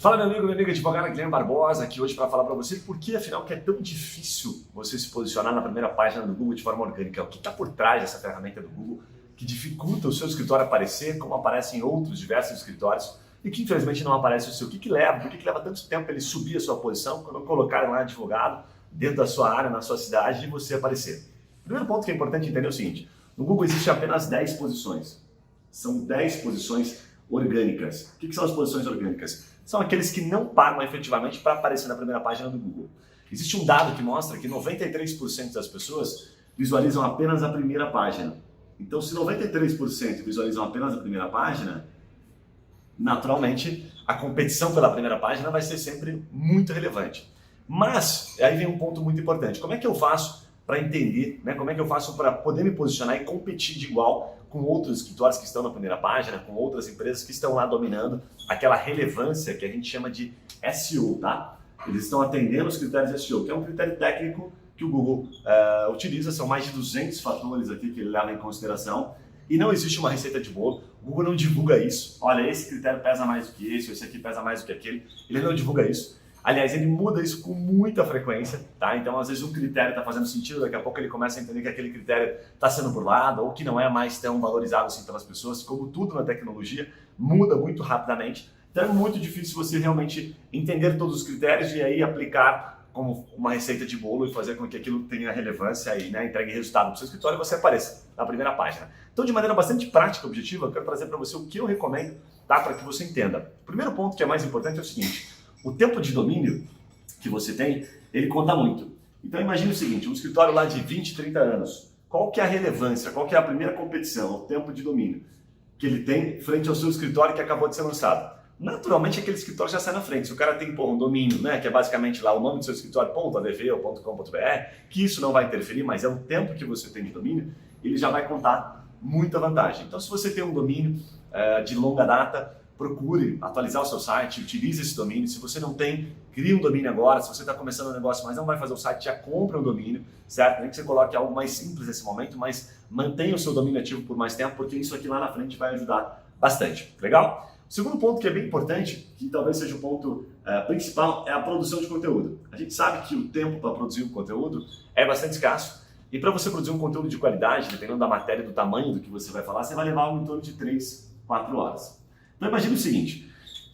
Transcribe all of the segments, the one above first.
Fala meu amigo, minha amiga advogada Guilherme Barbosa, aqui hoje para falar para você por que afinal que é tão difícil você se posicionar na primeira página do Google de forma orgânica. O que está por trás dessa ferramenta do Google que dificulta o seu escritório aparecer, como aparece em outros diversos escritórios e que infelizmente não aparece o seu. O que leva? Por que leva tanto tempo ele subir a sua posição quando colocarem lá advogado dentro da sua área, na sua cidade e você aparecer? Primeiro ponto que é importante entender é o seguinte: no Google existe apenas 10 posições. São 10 posições orgânicas. O que são as posições orgânicas? São aqueles que não pagam efetivamente para aparecer na primeira página do Google. Existe um dado que mostra que 93% das pessoas visualizam apenas a primeira página. Então, se 93% visualizam apenas a primeira página, naturalmente, a competição pela primeira página vai ser sempre muito relevante. Mas, aí vem um ponto muito importante. Como é que eu faço para entender, como é que eu faço para poder me posicionar e competir de igual com outros escritórios que estão na primeira página, com outras empresas que estão lá dominando aquela relevância que a gente chama de SEO, tá? Eles estão atendendo os critérios de SEO, que é um critério técnico que o Google utiliza, são mais de 200 fatores aqui que ele leva em consideração e não existe uma receita de bolo. O Google não divulga isso. Olha, esse critério pesa mais do que esse aqui pesa mais do que aquele. Ele não divulga isso. Aliás, ele muda isso com muita frequência, tá? Então, às vezes um critério está fazendo sentido, daqui a pouco ele começa a entender que aquele critério está sendo burlado ou que não é mais tão valorizado assim pelas pessoas. Como tudo na tecnologia, muda muito rapidamente. Então, é muito difícil você realmente entender todos os critérios e aí aplicar como uma receita de bolo e fazer com que aquilo tenha relevância e entregue resultado para o seu escritório e você apareça na primeira página. Então, de maneira bastante prática e objetiva, eu quero trazer para você o que eu recomendo, tá? Para que você entenda. O primeiro ponto que é mais importante é o seguinte: o tempo de domínio que você tem, ele conta muito. Então imagine o seguinte, um escritório lá de 20, 30 anos, qual que é a relevância, qual que é a primeira competição, o tempo de domínio que ele tem frente ao seu escritório que acabou de ser lançado? Naturalmente aquele escritório já sai na frente. Se o cara tem um domínio, que é basicamente lá o nome do seu escritório, .adv ou .com.br, que isso não vai interferir, mas é o tempo que você tem de domínio, ele já vai contar muita vantagem. Então se você tem um domínio de longa data, procure atualizar o seu site, utilize esse domínio. Se você não tem, crie um domínio agora. Se você está começando um negócio, mas não vai fazer o site, já compra um domínio, certo? Nem que você coloque algo mais simples nesse momento, mas mantenha o seu domínio ativo por mais tempo, porque isso aqui lá na frente vai ajudar bastante. Legal? O segundo ponto que é bem importante, que talvez seja o ponto principal, é a produção de conteúdo. A gente sabe que o tempo para produzir um conteúdo é bastante escasso, e para você produzir um conteúdo de qualidade, dependendo da matéria, do tamanho do que você vai falar, você vai levar algo em torno de 3, 4 horas. Então imagine o seguinte: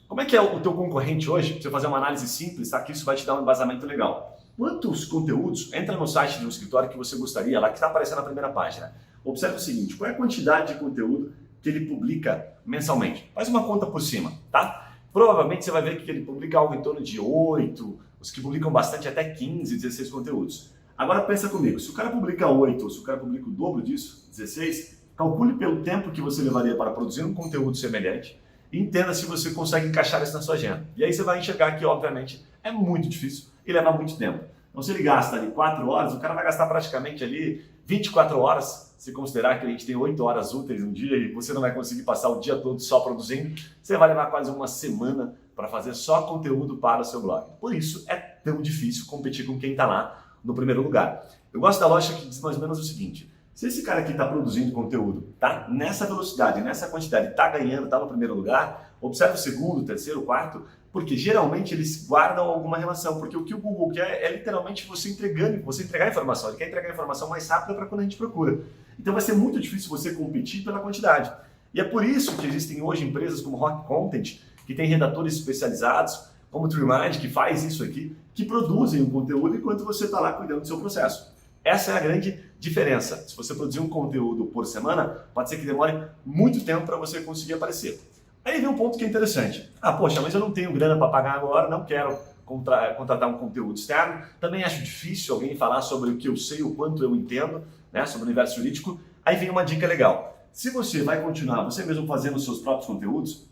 como é que é o teu concorrente hoje? Pra você fazer uma análise simples, tá? Que isso vai te dar um embasamento legal. Quantos conteúdos entra no site de um escritório que você gostaria, lá que está aparecendo na primeira página? Observe o seguinte: qual é a quantidade de conteúdo que ele publica mensalmente? Faz uma conta por cima, tá? Provavelmente você vai ver que ele publica algo em torno de 8, os que publicam bastante até 15, 16 conteúdos. Agora pensa comigo, se o cara publica 8 ou se o cara publica o dobro disso, 16, calcule pelo tempo que você levaria para produzir um conteúdo semelhante e entenda se você consegue encaixar isso na sua agenda. E aí você vai enxergar que, obviamente, é muito difícil e leva muito tempo. Então, se ele gasta ali 4 horas, o cara vai gastar praticamente ali 24 horas, se considerar que a gente tem 8 horas úteis no dia e você não vai conseguir passar o dia todo só produzindo, você vai levar quase uma semana para fazer só conteúdo para o seu blog. Por isso, é tão difícil competir com quem está lá no primeiro lugar. Eu gosto da lógica que diz mais ou menos o seguinte: se esse cara aqui está produzindo conteúdo, tá nessa velocidade, nessa quantidade, está ganhando, está no primeiro lugar, observe o segundo, o terceiro, o quarto, porque geralmente eles guardam alguma relação, porque o que o Google quer é literalmente você entregar informação, ele quer entregar a informação mais rápida para quando a gente procura. Então vai ser muito difícil você competir pela quantidade. E é por isso que existem hoje empresas como Rock Content, que tem redatores especializados, como o TreeMind, que faz isso aqui, que produzem o conteúdo enquanto você está lá cuidando do seu processo. Essa é a grande diferença. Se você produzir um conteúdo por semana, pode ser que demore muito tempo para você conseguir aparecer. Aí vem um ponto que é interessante. Poxa, mas eu não tenho grana para pagar agora, não quero contratar um conteúdo externo. Também acho difícil alguém falar sobre o que eu sei, o quanto eu entendo, sobre o universo jurídico. Aí vem uma dica legal. Se você vai continuar você mesmo fazendo os seus próprios conteúdos,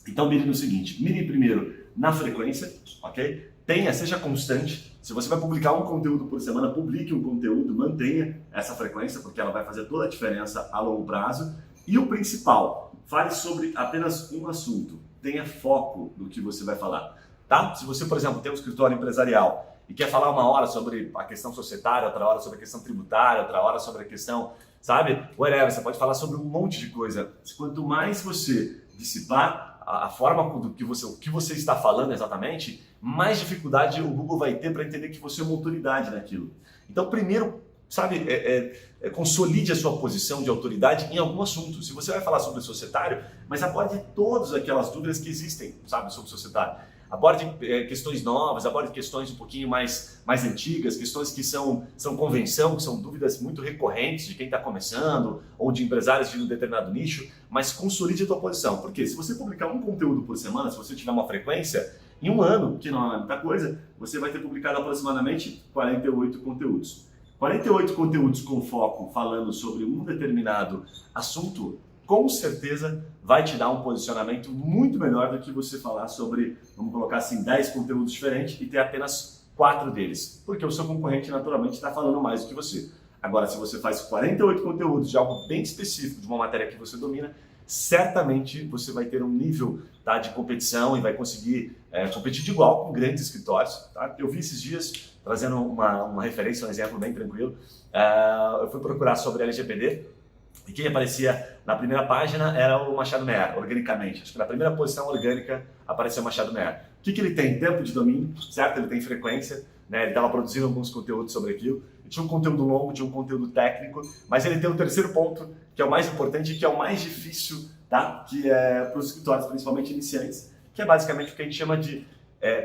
então mire no seguinte: mire primeiro na frequência, ok? Seja constante. Se você vai publicar um conteúdo por semana, publique um conteúdo, mantenha essa frequência, porque ela vai fazer toda a diferença a longo prazo. E o principal, fale sobre apenas um assunto. Tenha foco no que você vai falar, tá? Se você, por exemplo, tem um escritório empresarial e quer falar uma hora sobre a questão societária, outra hora sobre a questão tributária, outra hora sobre a questão, whatever, você pode falar sobre um monte de coisa. Quanto mais você dissipar, a forma do que o que você está falando exatamente, mais dificuldade o Google vai ter para entender que você é uma autoridade naquilo. Então, primeiro, sabe, consolide a sua posição de autoridade em algum assunto. Se você vai falar sobre o societário, mas aborde todas aquelas dúvidas que existem, sabe, sobre o societário. Aborde questões novas, aborde questões um pouquinho mais antigas, questões que são convenção, que são dúvidas muito recorrentes de quem está começando ou de empresários de um determinado nicho, mas consolide a tua posição. Porque se você publicar um conteúdo por semana, se você tiver uma frequência, em um ano, que não é muita coisa, você vai ter publicado aproximadamente 48 conteúdos. 48 conteúdos com foco falando sobre um determinado assunto, com certeza vai te dar um posicionamento muito melhor do que você falar sobre, vamos colocar assim, 10 conteúdos diferentes e ter apenas 4 deles, porque o seu concorrente naturalmente está falando mais do que você. Agora, se você faz 48 conteúdos de algo bem específico, de uma matéria que você domina, certamente você vai ter um nível, tá, de competição e vai conseguir competir de igual com grandes escritórios. Tá? Eu vi esses dias, trazendo uma referência, um exemplo bem tranquilo, eu fui procurar sobre LGPD, e quem aparecia na primeira página era o Machado Meyer, organicamente. Acho que na primeira posição orgânica apareceu o Machado Meyer. O que ele tem? Tempo de domínio, certo? Ele tem frequência, né? Ele estava produzindo alguns conteúdos sobre aquilo. Ele tinha um conteúdo longo, tinha um conteúdo técnico, mas ele tem o terceiro ponto, que é o mais importante e que é o mais difícil, tá? Que é para os escritórios, principalmente iniciantes, que é basicamente o que a gente chama de,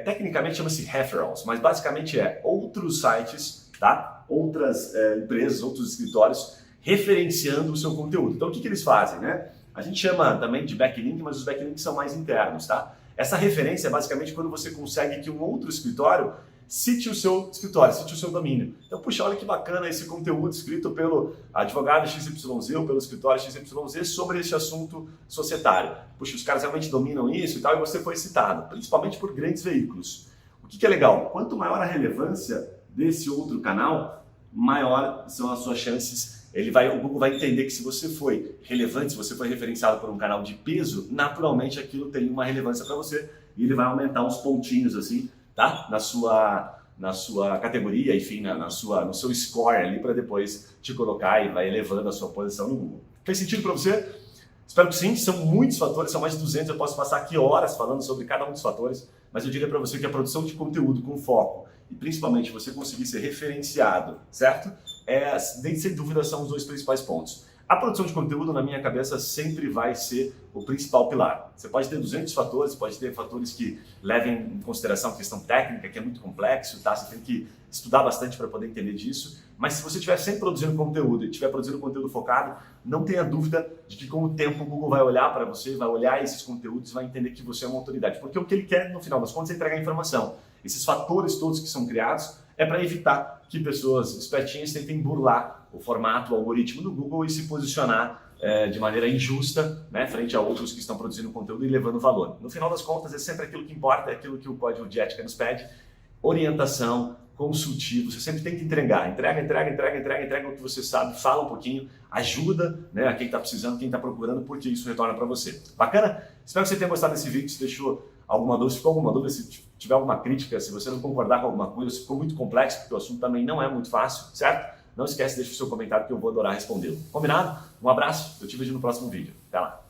tecnicamente chama-se referrals, mas basicamente é outros sites, tá? Outras empresas, outros escritórios, referenciando o seu conteúdo. Então, o que eles fazem, né? A gente chama também de backlink, mas os backlinks são mais internos, tá? Essa referência é basicamente quando você consegue que um outro escritório cite o seu escritório, cite o seu domínio. Então, puxa, olha que bacana esse conteúdo escrito pelo advogado XYZ ou pelo escritório XYZ sobre esse assunto societário. Puxa, os caras realmente dominam isso e tal, e você foi citado, principalmente por grandes veículos. O que é legal? Quanto maior a relevância desse outro canal, maior são as suas chances. O Google vai entender que se você foi relevante, se você foi referenciado por um canal de peso, naturalmente aquilo tem uma relevância para você e ele vai aumentar uns pontinhos assim, tá? Na sua categoria, enfim, no seu score ali para depois te colocar e vai elevando a sua posição no Google. Fez sentido para você? Espero que sim, são muitos fatores, são mais de 200, eu posso passar aqui horas falando sobre cada um dos fatores, mas eu diria para você que a produção de conteúdo com foco e principalmente você conseguir ser referenciado, certo? Sem dúvida são os dois principais pontos. A produção de conteúdo, na minha cabeça, sempre vai ser o principal pilar. Você pode ter 200 fatores, pode ter fatores que levem em consideração a questão técnica, que é muito complexo, tá? Você tem que estudar bastante para poder entender disso. Mas se você estiver sempre produzindo conteúdo e estiver produzindo conteúdo focado, não tenha dúvida de que com o tempo o Google vai olhar para você, vai olhar esses conteúdos e vai entender que você é uma autoridade. Porque o que ele quer, no final das contas, é entregar informação. Esses fatores todos que são criados é para evitar que pessoas espertinhas tentem burlar o formato, o algoritmo do Google e se posicionar de maneira injusta, né, frente a outros que estão produzindo conteúdo e levando valor. No final das contas, é sempre aquilo que importa, é aquilo que o código de ética nos pede, orientação, consultivo, você sempre tem que entregar, entrega o que você sabe, fala um pouquinho, ajuda, né, a quem está precisando, quem está procurando, porque isso retorna para você. Bacana? Espero que você tenha gostado desse vídeo, se deixou alguma dúvida, se ficou alguma dúvida, se tiver alguma crítica, se você não concordar com alguma coisa, se ficou muito complexo, porque o assunto também não é muito fácil, certo? Não esquece, deixa o seu comentário que eu vou adorar respondê-lo. Combinado? Um abraço, eu te vejo no próximo vídeo. Até lá!